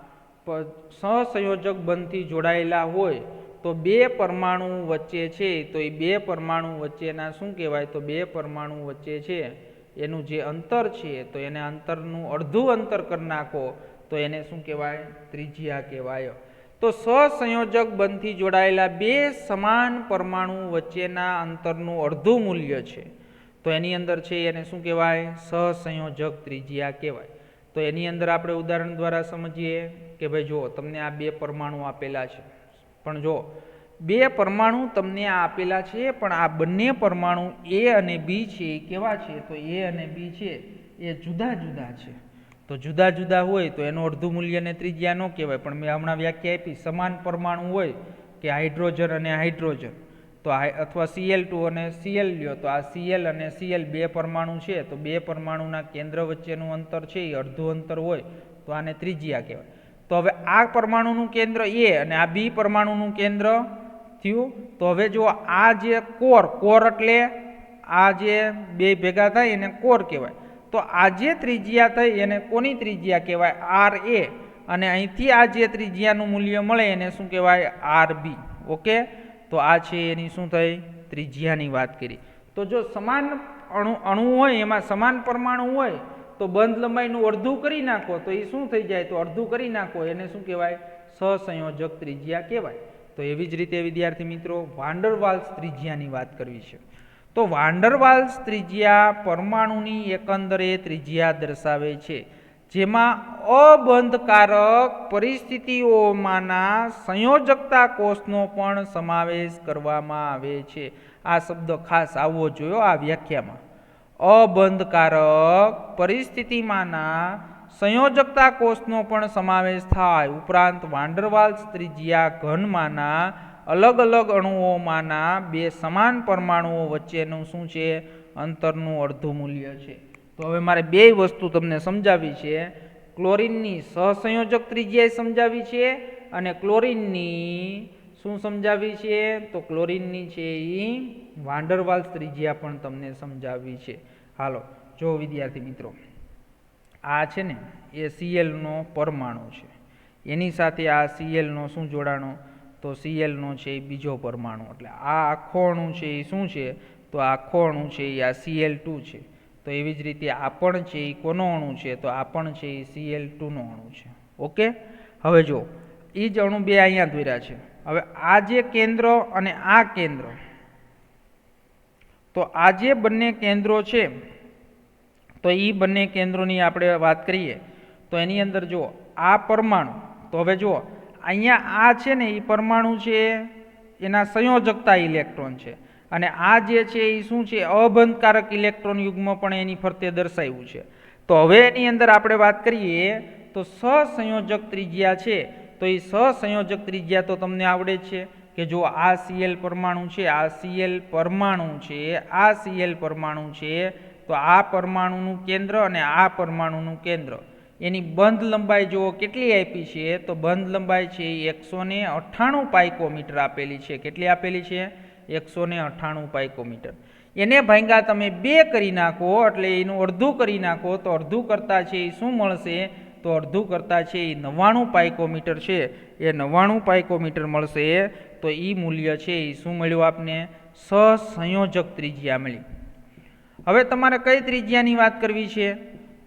સહસંયોજક બંધથી જોડાયેલા હોય તો બે પરમાણુ વચ્ચે છે, તો એ બે પરમાણુ વચ્ચેના શું કહેવાય, તો બે પરમાણુ વચ્ચે છે એનું જે અંતર છે તો એને અંતરનું અડધું અંતર કરી નાખો તો એને શું કહેવાય, ત્રિજ્યા કહેવાય. તો સહસંયોજક બંધથી જોડાયેલા બે સમાન પરમાણુ વચ્ચેના અંતરનું અડધું મૂલ્ય છે તો એની અંદર છે એને શું કહેવાય, સહસંયોજક ત્રિજ્યા કહેવાય. તો એની અંદર આપણે ઉદાહરણ દ્વારા સમજીએ કે ભાઈ જો તમને આ બે પરમાણુ આપેલા છે, પણ જો બે પરમાણુ તમને આપેલા છે પણ આ બંને પરમાણુ એ અને બી છે એ કેવા છે, તો એ અને બી છે એ જુદા જુદા છે. તો જુદા જુદા હોય તો એનું અડધું મૂલ્યને ત્રિજ્યા ન કહેવાય, પણ મેં હમણાં વ્યાખ્યા આપી, સમાન પરમાણુ હોય કે હાઇડ્રોજન અને હાઇડ્રોજન તો અથવા Cl2 અને Cl લ્યો તો આ Cl અને Cl બે પરમાણુ છે તો બે પરમાણુના કેન્દ્ર વચ્ચેનું અંતર છે એ અડધું અંતર હોય તો આને ત્રિજ્યા કહેવાય. તો હવે આ પરમાણુનું કેન્દ્ર એ અને આ બી પરમાણુનું કેન્દ્ર થયું. તો હવે જો આ જે કોર એટલે આ જે બે ભેગા થાય એને કોર કહેવાય. તો આ જે ત્રિજ્યા થઈ એને કોની ત્રિજ્યા કહેવાય, આર એ, અને અહીંથી આ જે ત્રિજ્યાનું મૂલ્ય મળે એને શું કહેવાય, આર બી. ઓકે, તો આ છે એની શું થઈ, ત્રિજ્યાની વાત કરી. તો જો સમાન અણુ હોય એમાં સમાન પરમાણુ હોય તો બંધ લંબાઈનું અડધું કરી નાખો તો એ શું થઈ જાય, તો અડધું કરી નાખો એને શું કહેવાય, સહસંયોજક ત્રિજ્યા કહેવાય. તો એવી જ રીતે વિદ્યાર્થી મિત્રો વાન ડર વાલ્સ ત્રિજ્યાની વાત કરવી છે. તો વાન ડર વાલ્સ ત્રિજ્યા પરમાણુની એકંદરે ત્રિજ્યા દર્શાવે છે જેમાં અબંધકારક પરિસ્થિતિઓમાંના સંયોજકતા કોષનો પણ સમાવેશ કરવામાં આવે છે. આ શબ્દ ખાસ આવવો જોઈએ આ વ્યાખ્યામાં. અબંધકારક પરિસ્થિતિમાંના સંયોજકતા કોષનો પણ સમાવેશ થાય. ઉપરાંત વાન ડર વાલ્સ ત્રિજ્યા ઘનમાંના અલગ અલગ અણુઓમાંના બે સમાન પરમાણુઓ વચ્ચેનું શું છે, અંતરનું અડધું મૂલ્ય છે. તો હવે મારે બે વસ્તુ તમને સમજાવી છે. ક્લોરીનની સહસંયોજક ત્રિજ્યા સમજાવી છે અને ક્લોરીનની શું સમજાવી છે, તો ક્લોરીનની છે એ વાન ડર વાલ્સ ત્રિજ્યા પણ તમને સમજાવી છે. હાલો જો વિદ્યાર્થી મિત્રો, આ છે ને એ Clનો પરમાણુ છે, એની સાથે આ Clનો શું જોડાણો, તો Clનો છે એ બીજો પરમાણુ, એટલે આ આખો અણુ છે એ શું છે, તો આખો અણુ છે એ આ Cl2 છે. તો એવી જ રીતે આ પણ છે એ કોનો અણુ છે, તો આ પણ છે એ Cl2નો અણુ છે. ઓકે, હવે જો એ જ અણુ બે અહીંયા દોર્યા છે. હવે આ જે કેન્દ્ર અને આ કેન્દ્ર, તો આ જે બંને કેન્દ્રો છે તો એ બંને કેન્દ્રોની આપણે વાત કરીએ તો એની અંદર જો આ પરમાણુ, તો હવે જો અહીંયા આ છે ને એ પરમાણુ છે એના સંયોજકતા ઇલેક્ટ્રોન છે અને આ જે છે એ શું છે, અબંધકારક ઇલેક્ટ્રોન યુગ્મ પણ એની ફરતે દર્શાવ્યું છે. તો હવે એની અંદર આપણે વાત કરીએ તો સહસંયોજક ત્રિજ્યા છે, તો એ સહસંયોજક ત્રિજ્યા તો તમને આવડે જ છે કે જો આ Cl પરમાણુ છે, આ Cl પરમાણુ છે, આ Cl પરમાણુ છે, તો આ પરમાણુનું કેન્દ્ર અને આ પરમાણુનું કેન્દ્ર એની બંધ લંબાઈ જુઓ કેટલી આપી છે, તો બંધ લંબાઈ છે એ 198 પાઇકોમીટર આપેલી છે. કેટલી આપેલી છે, 198 પાઇકોમીટર. એને ભાંગા તમે 2 કરી નાખો એટલે એનું અડધું કરી નાખો તો અડધું કરતાં છે એ શું મળશે, તો અડધું કરતાં છે એ 99 પાઇકોમીટર છે, એ 99 પાઇકોમીટર મળશે. તો એ મૂલ્ય છે એ શું મળ્યું આપને, સહસંયોજક ત્રિજ્યા મળી. હવે તમારે કઈ ત્રિજ્યાની વાત કરવી છે,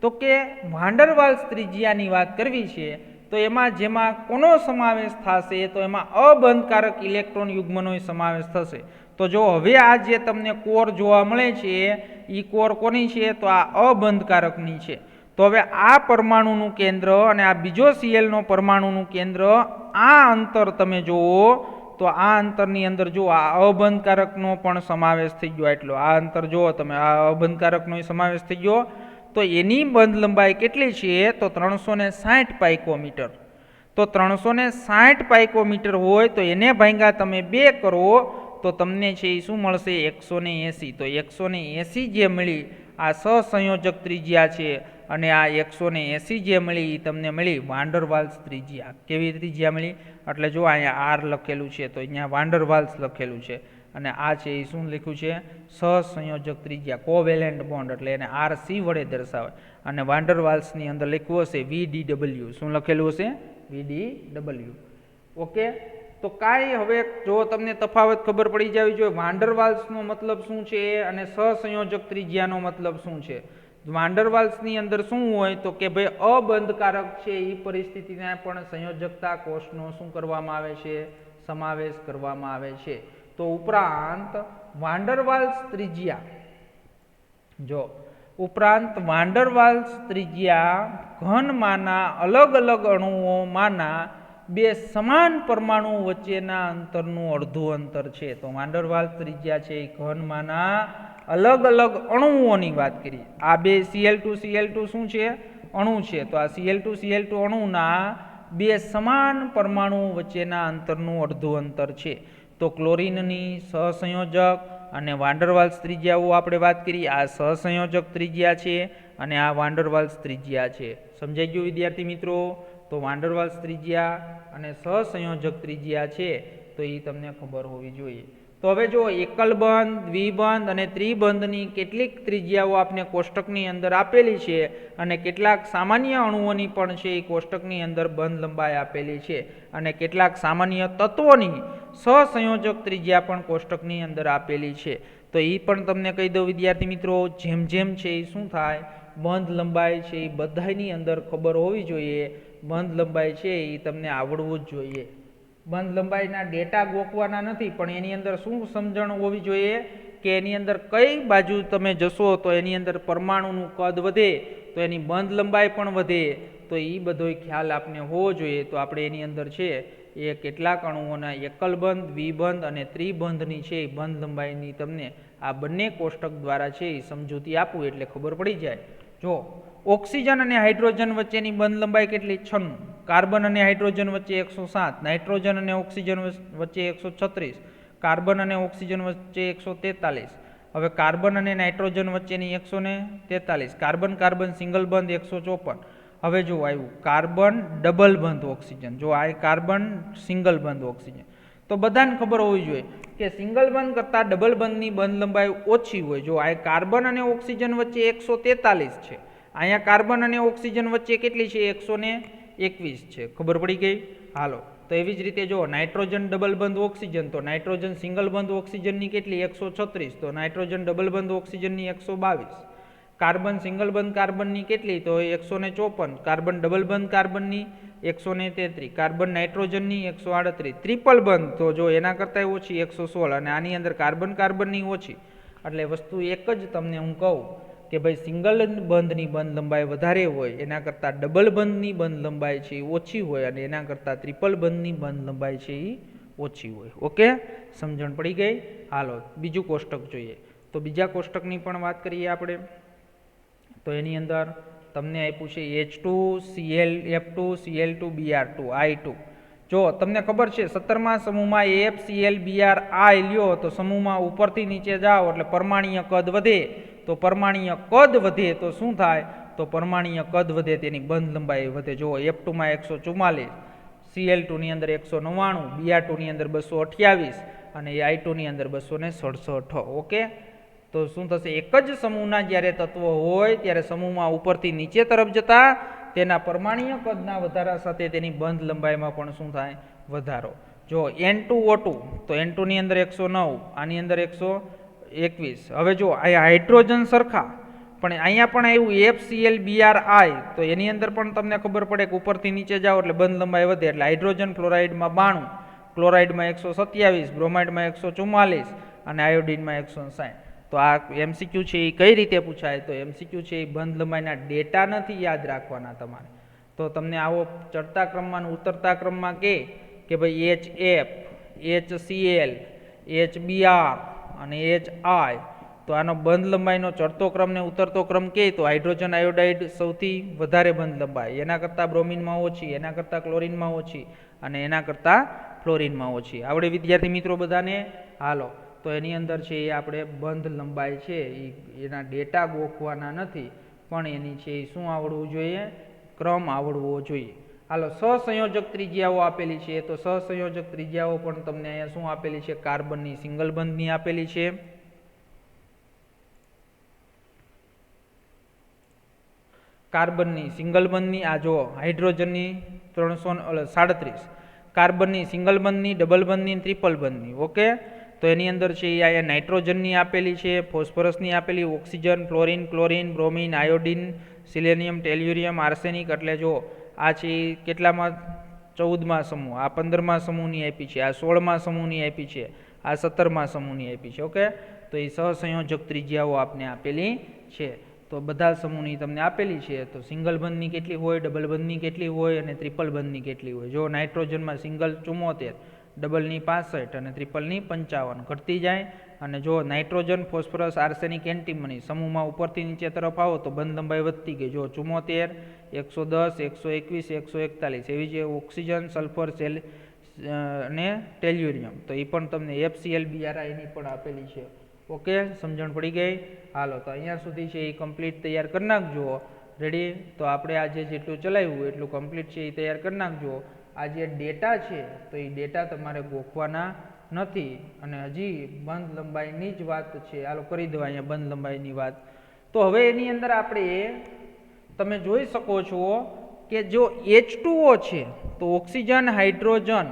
તો કે વાન ડર વાલ્સ ત્રિજ્યાની વાત કરવી છે. તો એમાં જેમાં કોનો સમાવેશ થશે, તો એમાં અબંધકારક ઇલેક્ટ્રોન યુગ્મનો સમાવેશ થશે. તો જો હવે આ જે તમને કોર જોવા મળે છે એ કોર કોની છે, તો આ અબંધકારકની છે. તો હવે આ પરમાણુનું કેન્દ્ર અને આ બીજો Clનો પરમાણુનું કેન્દ્ર, આ અંતર તમે જુઓ તો આ અંતરની અંદર જો આ અબંધકારકનો પણ સમાવેશ થઈ ગયો. એટલો આ અંતર જુઓ તમે, આ અબંધકારકનો સમાવેશ થઈ ગયો. તો એની બંધ લંબાઈ કેટલી છે, તો 360 પાઇકોમીટર. તો 360 પાઇકોમીટર હોય તો એને ભાંગા તમે 2 કરો તો તમને છે એ શું મળશે, 180. તો 180 જે મળી આ સહસંયોજક ત્રિજ્યા છે અને આ 180 જે મળી એ તમને મળી વાન ડર વાલ્સ ત્રિજ્યા. કેવી ત્રિજ્યા મળી, એટલે જો અહીંયા આર લખેલું છે તો અહીંયા વાન ડર વાલ્સ લખેલું છે અને આ છે એ શું લખ્યું છે, સહસંયોજક ત્રિજ્યા, કોવેલેન્ટ બોન્ડ, એટલે એને RC વડે દર્શાવે. અને વાન ડર વાલ્સની અંદર લખ્યું હશે VDW. શું લખેલું હશે, VDW. ઓકે, તો કાંઈ હવે જો તમને તફાવત ખબર પડી જવી જોઈએ વાન ડર વાલ્સનો મતલબ શું છે અને સહસંયોજક ત્રિજ્યાનો મતલબ શું છે. વાન ડર વાલ્સની અંદર શું હોય તો કે ભાઈ અબંધકારક છે એ પરિસ્થિતિને પણ સંયોજકતા કોષનો શું કરવામાં આવે છે, સમાવેશ કરવામાં આવે છે. તો ઉપરાંત વાન ડર વાલ્સ ત્રિજ્યા વાન ડર વાલ્સ ત્રિજ્યા ઘનમાંના અલગ અલગ અણુઓમાંના બે સમાન પરમાણુ વચ્ચેના અંતરનું અડધું અંતર છે. તો વાન ડર વાલ્સ ત્રિજ્યા છે એ ઘનમાંના અલગ અલગ અણુઓની વાત કરીએ. આ બે Cl2 શું છે, અણુ છે. તો આ Cl2 અણુના બે સમાન પરમાણુ વચ્ચેના અંતરનું અડધું અંતર છે. તો ક્લોરીનની સહસંયોજક અને વાન ડર વાલ્સ ત્રિજ્યાઓ આપણે વાત કરી. આ સહસંયોજક ત્રિજ્યા છે અને આ વાન ડર વાલ્સ ત્રિજ્યા છે. સમજાઈ ગયું વિદ્યાર્થી મિત્રો? તો વાન ડર વાલ્સ ત્રિજ્યા અને સહસંયોજક ત્રિજ્યા છે તો એ તમને ખબર હોવી જોઈએ. તો હવે જો એકલ બંધ, દ્વિબંધ અને ત્રિબંધની કેટલીક ત્રિજ્યાઓ આપને કોષ્ટકની અંદર આપેલી છે અને કેટલાક સામાન્ય અણુઓની પણ છે એ કોષ્ટકની અંદર બંધ લંબાઈ આપેલી છે અને કેટલાક સામાન્ય તત્વોની સહસંયોજક ત્રિજ્યા પણ કોષ્ટકની અંદર આપેલી છે. તો એ પણ તમને કહી દઉં વિદ્યાર્થી મિત્રો, જેમ જેમ છે એ શું થાય, બંધ લંબાઈ છે એ બધાની અંદર ખબર હોવી જોઈએ. બંધ લંબાઈ છે એ તમને આવડવું જ જોઈએ. બંધ લંબાઈના ડેટા ગોખવાના નથી, પણ એની અંદર શું સમજણ હોવી જોઈએ કે એની અંદર કઈ બાજુ તમે જશો તો એની અંદર પરમાણુનું કદ વધે તો એની બંધ લંબાઈ પણ વધે. તો એ બધો ખ્યાલ આપને હોવો જોઈએ. તો આપણે એની અંદર છે એ કેટલાક અણુઓના એકલ બંધ, દ્વિબંધ અને ત્રિબંધની છે એ બંધ લંબાઈની તમને આ બંને કોષ્ટક દ્વારા છે એ સમજૂતી આપું એટલે ખબર પડી જાય. જો ઓક્સિજન અને હાઇડ્રોજન વચ્ચેની બંધ લંબાઈ કેટલી? 96. કાર્બન અને હાઇડ્રોજન વચ્ચે 107. નાઇટ્રોજન અને ઓક્સિજન વચ્ચે 136. કાર્બન અને ઓક્સિજન વચ્ચે 143. હવે કાર્બન અને નાઇટ્રોજન વચ્ચેની 143. કાર્બન કાર્બન સિંગલ બંધ 154. હવે જો આવ્યું કાર્બન ડબલ બંધ ઓક્સિજન. જો આ કાર્બન સિંગલ બંધ ઓક્સિજન. તો બધાને ખબર હોવી જોઈએ કે સિંગલ બંધ કરતાં ડબલ બંધની બંધ લંબાઈ ઓછી હોય. જો આ કાર્બન અને ઓક્સિજન વચ્ચે 143 છે, અહીંયા કાર્બન અને ઓક્સિજન વચ્ચે કેટલી છે? 121 છે. ખબર પડી ગઈ? હાલો, તો એવી જ રીતે જો નાઇટ્રોજન ડબલ બંધ ઓક્સિજન, તો નાઇટ્રોજન સિંગલ બંધ ઓક્સિજનની કેટલી? 136. તો નાઇટ્રોજન ડબલ બંધ ઓક્સિજનની 122. કાર્બન સિંગલ બંધ કાર્બનની કેટલી? તો 154. કાર્બન ડબલ બંધ કાર્બનની 133. કાર્બન નાઇટ્રોજનની 138. ટ્રિપલ બંધ તો જો એના કરતાં ઓછી 116 અને આની અંદર કાર્બન કાર્બનની ઓછી. એટલે વસ્તુ એક જ તમને હું કહું કે ભાઈ સિંગલ બંધની બંધ લંબાઈ વધારે હોય એના કરતાં ડબલ બંધની બંધ લંબાઈ છે એ ઓછી હોય અને એના કરતાં ટ્રિપલ બંધની બંધ લંબાઈ છે એ ઓછી હોય. ઓકે, સમજણ પડી ગઈ? હાલો બીજું કોષ્ટક જોઈએ. તો બીજા કોષ્ટકની પણ વાત કરીએ આપણે. તો એની અંદર તમને આપ્યું છે H2Cl2Cl2Br2 I2. જો તમને ખબર છે 17મા સમૂહમાં AfClBr I લ્યો તો સમૂહમાં ઉપરથી નીચે જાઓ એટલે પરમાણ્વીય કદ વધે. તો પરમાણ્વીય કદ વધે તો શું થાય? તો પરમાણ્વીય કદ વધે તેની બંધ લંબાઈ વધે. જો F2માં 144, Cl2ની અંદર 199, Br2ની અંદર 228 અને I2ની અંદર 267. ઓકે, તો શું થશે? એક જ સમૂહના જ્યારે તત્વો હોય ત્યારે સમૂહમાં ઉપરથી નીચે તરફ જતા તેના પરમાણ્વીય કદના વધારા સાથે તેની બંધ લંબાઈમાં પણ શું થાય? વધારો. જો N2O2 તો N2ની અંદર 109, આની અંદર 121. હવે જો અહીંયા હાઇડ્રોજન સરખા પણ અહીંયા પણ આવ્યું FClBrI તો એની અંદર પણ તમને ખબર પડે કે ઉપરથી નીચે જાઓ એટલે બંધ લંબાઈ વધે. એટલે હાઇડ્રોજન ફ્લોરાઇડમાં 92, ક્લોરાઇડમાં 127, બ્રોમાઇડમાં 144 અને આયોડિનમાં 160. તો આ MCQ છે એ કઈ રીતે પૂછાય? તો MCQ છે એ બંધ લંબાઈના ડેટા નથી યાદ રાખવાના તમારે. તો તમને આવો ચડતા ક્રમમાં અને ઉતરતા ક્રમમાં કે ભાઈ HF, HCl, HBr અને HI તો આનો બંધ લંબાઈનો ચડતો ક્રમ ને ઉતરતો ક્રમ તો હાઇડ્રોજન આયોડાઇડ સૌથી વધારે બંધ લંબાઈ, એના કરતાં બ્રોમિનમાં ઓછી, એના કરતાં ક્લોરિનમાં ઓછી અને એના કરતાં ફ્લોરિનમાં ઓછી. આવડે વિદ્યાર્થી મિત્રો બધાને? હાલો, તો એની અંદર છે એ આપણે બંધ લંબાઈ છે એના ડેટા ગોખવાના નથી, પણ એની છે એ શું આવડવું જોઈએ? ક્રમ આવડવો જોઈએ. હાલો, સહસંયોજક ત્રિજ્યાઓ આપેલી છે. તો સહસંયોજક ત્રિજ્યાઓ પણ તમને અહીંયા શું આપેલી છે? કાર્બનની સિંગલ બંધની આપેલી છે. કાર્બનની સિંગલ બંધની, આ જો હાઇડ્રોજનની 337, કાર્બનની સિંગલ બંધની, ડબલ બંધની, ટ્રિપલ બંધની. ઓકે, તો એની અંદર છે એ અહીંયા નાઇટ્રોજનની આપેલી છે, ફોસ્ફરસની આપેલી, oxygen, fluorine, chlorine, bromine, iodine, selenium, tellurium, arsenic. એટલે જો આ છે એ કેટલામાં 14મા સમૂહ, આ 15મા સમૂહની આપી છે, આ 16મા સમૂહની આપી છે, આ 17મા સમૂહની આપી છે. ઓકે, તો એ સહસંયોજક ત્રિજ્યાઓ આપને આપેલી છે. તો બધા સમૂહની તમને આપેલી છે. તો સિંગલ બંધની કેટલી હોય, ડબલ બંધની કેટલી હોય અને ટ્રિપલ બંધની કેટલી હોય. જો નાઇટ્રોજનમાં સિંગલ 74, ડબલની 65 અને ટ્રિપલની 55 ઘટતી જાય. અને જો નાઇટ્રોજન, ફોસ્ફરસ, આર્સેનિક, એન્ટીમની સમૂહમાં ઉપરથી નીચે તરફ આવો તો બંધ લંબાઈ વધતી ગઈ. જો 74, 110, 121, 141. એવી જે ઓક્સિજન, સલ્ફર, અને ટેલ્યુરિયમ, તો એ પણ તમને FCl-BrI ની પણ આપેલી છે. ઓકે, સમજણ પડી ગઈ? હાલો, તો અહીંયા સુધી છે એ કમ્પ્લીટ તૈયાર કરી નાખજો. રેડી? તો આપણે આજે જેટલું ચલાવ્યું એટલું કમ્પ્લીટ છે એ તૈયાર કરી નાખજો. આ જે ડેટા છે તો એ ડેટા તમારે ગોખવાના નથી, અને હજી બંધ લંબાઈની જ વાત છે. હાલો, કરી દો અહીંયા બંધ લંબાઈની વાત. તો હવે એની અંદર આપણે તમે જોઈ શકો છો કે જો H2O છે તો ઓક્સિજન, હાઇડ્રોજન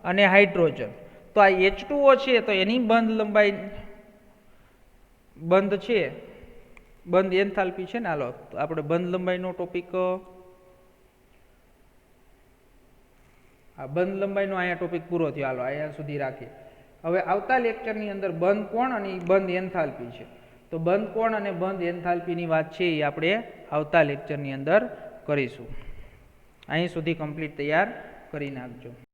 અને હાઇડ્રોજન, તો આ H2O છે તો એની બંધ લંબાઈ બંધ છે, બંધ એન્થાલ્પી છે ને. હાલો, તો આપણે બંધ લંબાઈનો ટોપિક, આ બંધ લંબાઈનો અહીંયા ટોપિક પૂરો થયો. હાલો, અહીંયા સુધી રાખીએ. હવે આવતા લેક્ચરની અંદર બંધ કોણ અને બંધ એન્થાલ્પી છે. તો બંધ કોણ અને બંધ એન્થાલ્પીની વાત છે એ આપણે આવતા લેક્ચરની અંદર કરીશું. અહીં સુધી કમ્પ્લીટ તૈયાર કરી નાખજો.